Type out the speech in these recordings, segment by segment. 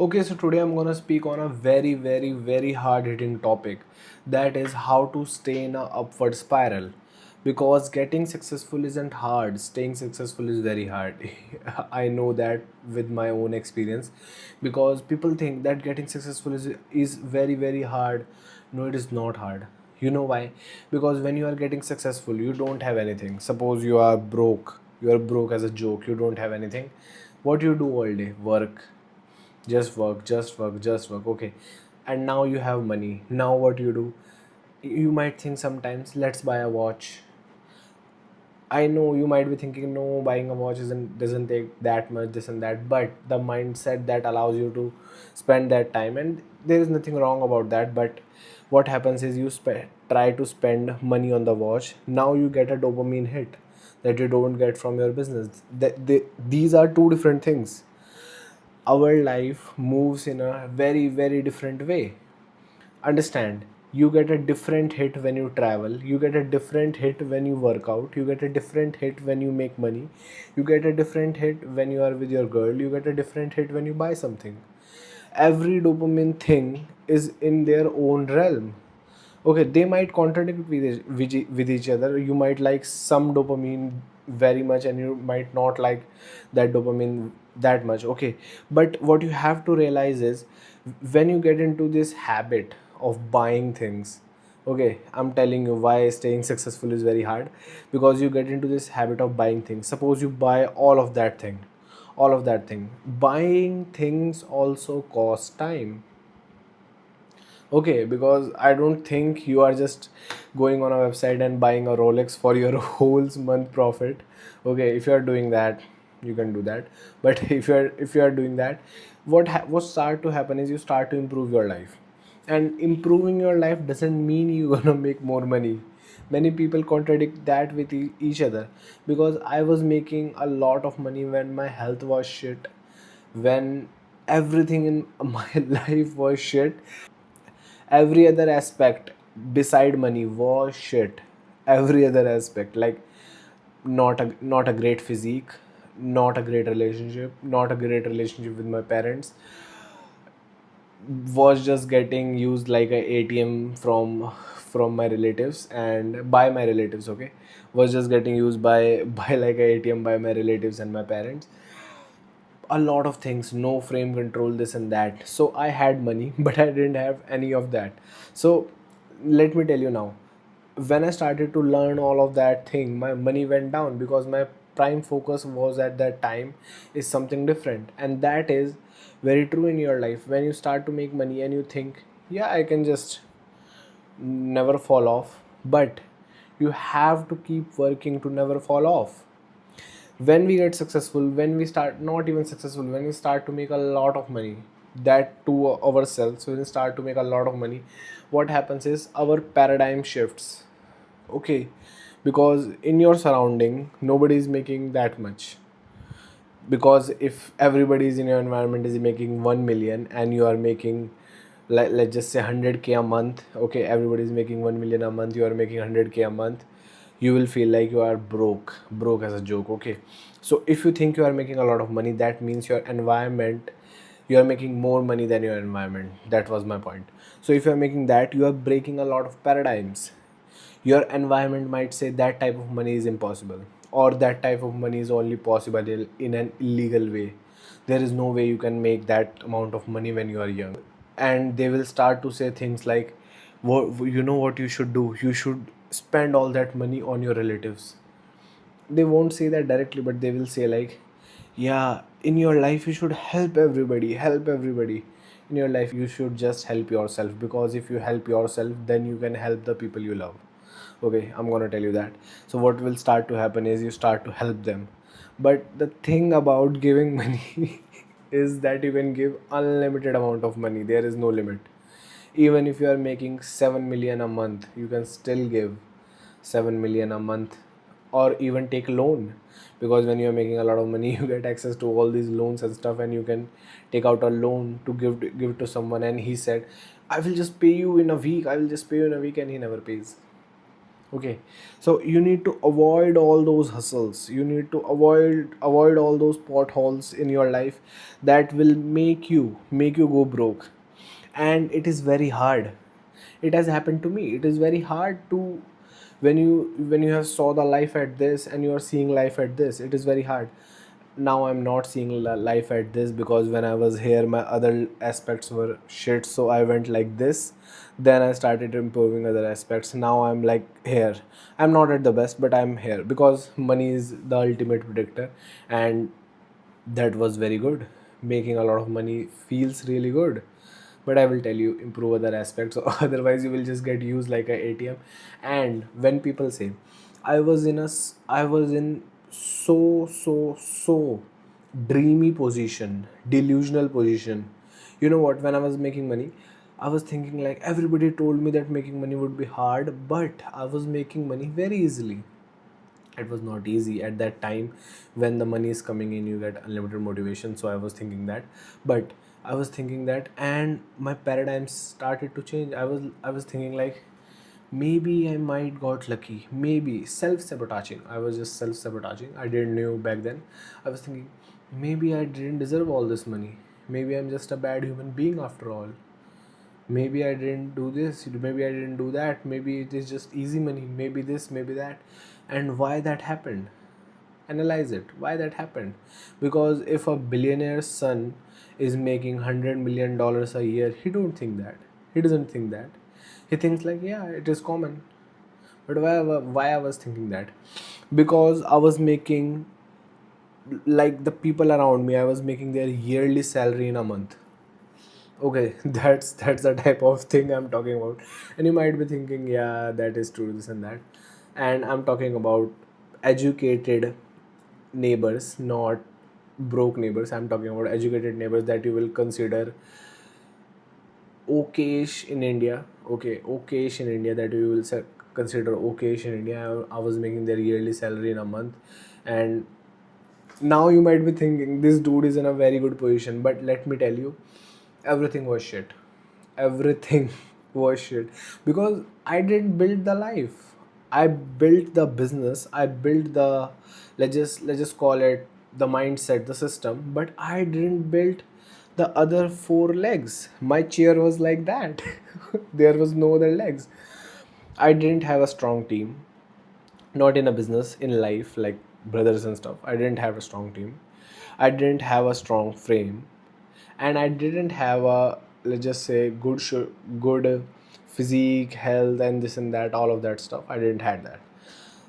Okay, so today I'm gonna speak on a very hard hitting topic, that is how to stay in a upward spiral. Because getting successful isn't hard, staying successful is very hard. I know that with my own experience, because people think that getting successful is very hard. No, it is not hard. You know why? Because when you are getting successful, you don't have anything. Suppose you are broke as a joke, you don't have anything. What you do all day? Work, just work. Okay, and now you have money. Now what you do? You might think sometimes, let's buy a watch. I know you might be thinking, no, buying a watch doesn't take that much, this and that, but the mindset that allows you to spend that time, and there is nothing wrong about that. But what happens is try to spend money on the watch. Now you get a dopamine hit that you don't get from your business. These are two different things. Our life moves in a very different way. Understand, you get a different hit when you travel, you get a different hit when you work out, you get a different hit when you make money, you get a different hit when you are with your girl, you get a different hit when you buy something. Every dopamine thing is in their own realm. Okay, they might contradict with each other. You might like some dopamine very much and you might not like that dopamine that much. Okay, but what you have to realize is, when you get into this habit of buying things, okay, I'm telling you why staying successful is very hard. Because you get into this habit of buying things. Suppose you buy all of that thing. Buying things also costs time. Okay, because I don't think you are just going on a website and buying a Rolex for your whole month profit. Okay, if you are doing that, you can do that. But if you are doing that, what start to happen is you start to improve your life. And improving your life doesn't mean you're gonna make more money. Many people contradict that with each other. Because I was making a lot of money when my health was shit, when everything in my life was shit. Every other aspect beside money was shit. Every other aspect, like not a great physique, not a great relationship with my parents, was just getting used like a ATM from my relatives and by my relatives. Okay, was just getting used by like a ATM by my relatives and my parents. A lot of things, no frame control, this and that. So I had money but I didn't have any of that. So let me tell you now, when I started to learn all of that thing, my money went down because my prime focus was at that time is something different. And that is very true in your life. When you start to make money and you think, yeah, I can just never fall off, but you have to keep working to never fall off. When we get successful, when we start, not even successful, when we start to make a lot of money, that to ourselves, when we start to make a lot of money, what happens is our paradigm shifts. Okay, because in your surrounding nobody is making that much. Because if everybody is in your environment is making 1 million and you are making, let's just say 100K a month. Okay, everybody is making 1 million a month, you are making 100K a month. You will feel like you are broke as a joke. Okay, so if you think you are making a lot of money, that means your environment, you are making more money than your environment. That was my point. So if you are making that, you are breaking a lot of paradigms. Your environment might say that type of money is impossible, or that type of money is only possible in an illegal way. There is no way you can make that amount of money when you are young. And they will start to say things like, you know what you should do, you should spend all that money on your relatives. They won't say that directly, but they will say like, yeah, in your life you should help everybody. In your life you should just help yourself, because if you help yourself, then you can help the people you love. Okay, I'm gonna tell you that. So what will start to happen is you start to help them. But the thing about giving money is that you can give unlimited amount of money. There is no limit. Even if you are making 7 million a month, you can still give 7 million a month, or even take loan. Because when you are making a lot of money, you get access to all these loans and stuff, and you can take out a loan to give to someone. And he said, I will just pay you in a week, I will just pay you in a week, and he never pays. Okay, so you need to avoid all those hustles. You need to avoid all those potholes in your life that will make you go broke. And it is very hard. It has happened to me. It is very hard to, when you have saw the life at this and you are seeing life at this, it is very hard. Now I'm not seeing life at this, because when I was here my other aspects were shit, so I went like this. Then I started improving other aspects. Now I'm like here. I'm not at the best, but I'm here because money is the ultimate predictor. And that was very good. Making a lot of money feels really good. But I will tell you, improve other aspects, or otherwise you will just get used like a ATM. And when people say, I was in so dreamy position, delusional position. You know what? When I was making money, I was thinking like everybody told me that making money would be hard, but I was making money very easily. It was not easy at that time. When the money is coming in, you get unlimited motivation. So I was thinking that, but I was thinking that, and my paradigm started to change. I was thinking like, maybe I might got lucky, maybe self-sabotaging. I was just self-sabotaging. I didn't know back then. I was thinking, maybe I didn't deserve all this money. Maybe I'm just a bad human being after all. Maybe I didn't do this, maybe I didn't do that, maybe it is just easy money, maybe this, maybe that. And why that happened? Analyze it, why that happened. Because if a billionaire's son is making $100 million a year, he doesn't think that. He thinks like, yeah, it is common. But why I was thinking that? Because I was making, like, the people around me, I was making their yearly salary in a month. Okay, that's the type of thing I'm talking about. And you might be thinking, yeah, that is true, this and that. And I'm talking about educated neighbors, not broke neighbors. I'm talking about educated neighbors that you will consider okayish in India. Okay, okayish in India, that you will consider okayish in India. I was making their yearly salary in a month. And now you might be thinking this dude is in a very good position, but let me tell you, everything was shit. Everything was shit, because I didn't build the life. I built the business. I built the, let's just call it the mindset, the system, but I didn't build the other four legs. My chair was like that. There was no other legs. I didn't have a strong team, not in a business, in life, like brothers and stuff. I didn't have a strong team. I didn't have a strong frame. And I didn't have a, let's just say, good physique, health, and this and that, all of that stuff. I didn't had that.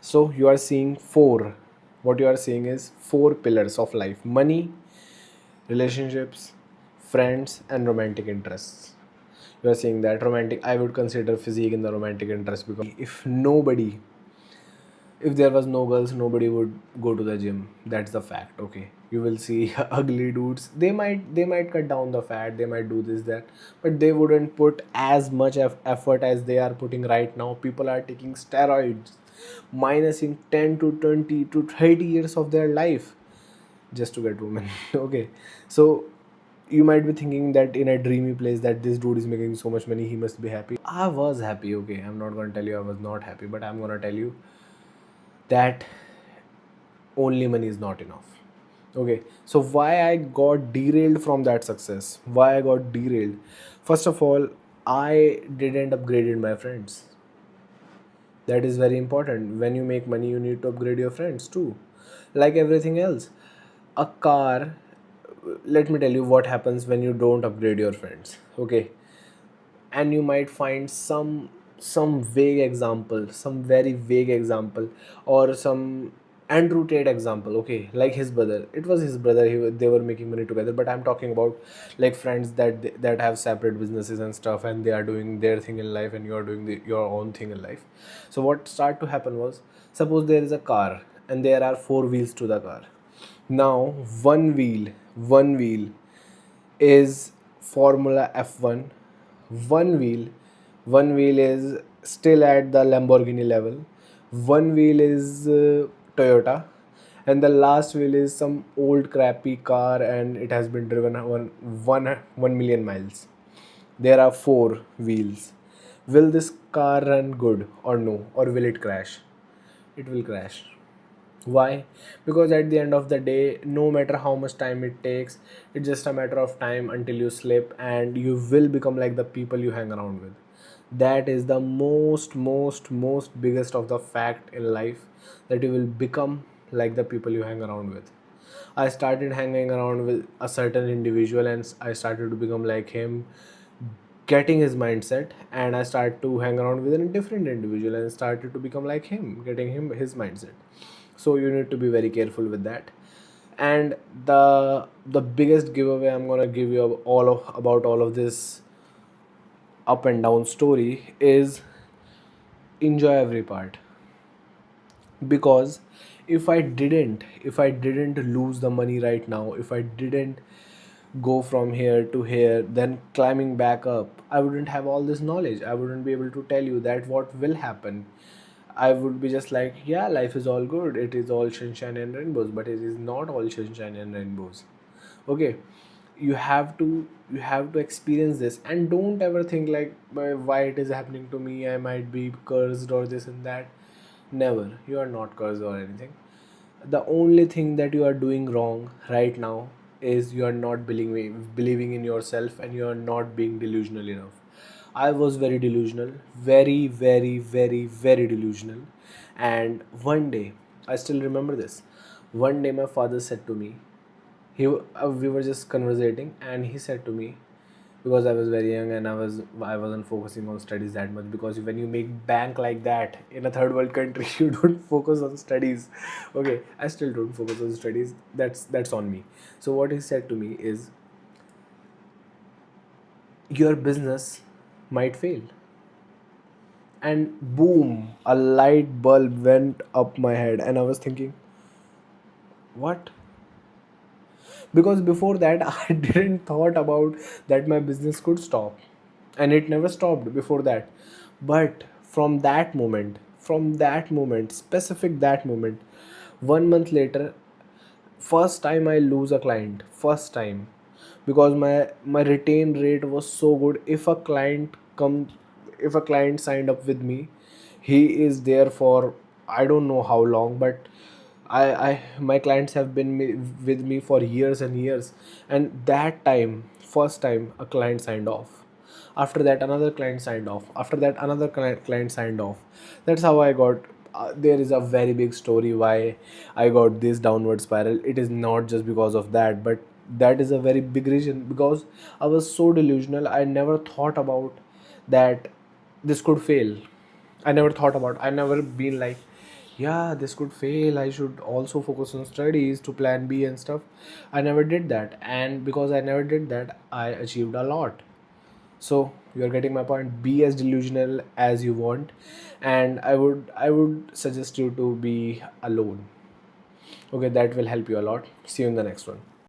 So you are seeing four, what you are seeing is four pillars of life: money, relationships, friends, and romantic interests. You are seeing that romantic, I would consider physique in the romantic interest, because if there was no girls, nobody would go to the gym. That's the fact. Okay, you will see ugly dudes. They might cut down the fat, they might do this, that, but they wouldn't put as much effort as they are putting right now. People are taking steroids, minusing 10 to 20 to 30 years of their life just to get women. Okay, so you might be thinking that in a dreamy place, that this dude is making so much money, he must be happy. I was happy. Okay, I'm not going to tell you I was not happy, but I'm going to tell you that only money is not enough. Okay, so why I got derailed from that success? Why I got derailed? First of all, I didn't upgraded my friends. That is very important. When you make money, you need to upgrade your friends too, like everything else. A car, let me tell you what happens when you don't upgrade your friends. Okay, and you might find some vague example, some very vague example, or some Andrew Tate example. Okay, like his brother, it was his brother, they were making money together. But I'm talking about like friends that have separate businesses and stuff, and they are doing their thing in life, and you are doing your own thing in life. So what started to happen was, suppose there is a car and there are four wheels to the car. Now one wheel is Formula F1. One wheel, one wheel is still at the Lamborghini level. One wheel is Toyota, and the last wheel is some old crappy car, and it has been driven 1 million miles. There are four wheels. Will this car run good or no, or will it crash? It will crash. Why? Because at the end of the day, no matter how much time it takes, it's just a matter of time until you slip and you will become like the people you hang around with. That is the most biggest of the fact in life, that you will become like the people you hang around with. I started hanging around with a certain individual and I started to become like him, getting his mindset, and I started to hang around with a different individual and started to become like him, getting him his mindset. So you need to be very careful with that. And the biggest giveaway I'm gonna give you about all of this up and down story is, enjoy every part. Because if I didn't lose the money right now, if I didn't go from here to here, then climbing back up, I wouldn't have all this knowledge. I wouldn't be able to tell you that what will happen. I would be just like, yeah, life is all good, it is all sunshine and rainbows, but it is not all sunshine and rainbows. Okay, you have to experience this, and don't ever think like, why it is happening to me, I might be cursed or this and that. Never, you are not cursed or anything. The only thing that you are doing wrong right now is you are not believing in yourself, and you are not being delusional enough. I was very delusional, very delusional. And one day, I still remember this, one day my father said to me, we were just conversating, and he said to me, because I was very young and I wasn't focusing on studies that much, because when you make bank like that in a third world country, you don't focus on studies. Okay, I still don't focus on studies. That's on me. So what he said to me is, your business might fail. And boom, a light bulb went up my head, and I was thinking, what? Because before that I didn't thought about that my business could stop, and it never stopped before that. But from that moment, specific that moment, 1 month later, first time I lose a client, first time. Because my retain rate was so good. If a client signed up with me, he is there for, I don't know how long, but I my clients have been with me for years and years. And that time, first time, a client signed off. After that, another client signed off. After that, another client signed off. That's how I got. There is a very big story why I got this downward spiral. It is not just because of that, but that is a very big reason, because I was so delusional. I never thought about that this could fail. I never been like, yeah, this could fail, I should also focus on studies to plan B and stuff. I never did that, and because I never did that, I achieved a lot. So you're getting my point. Be as delusional as you want, and I would suggest you to be alone. Okay, that will help you a lot. See you in the next one.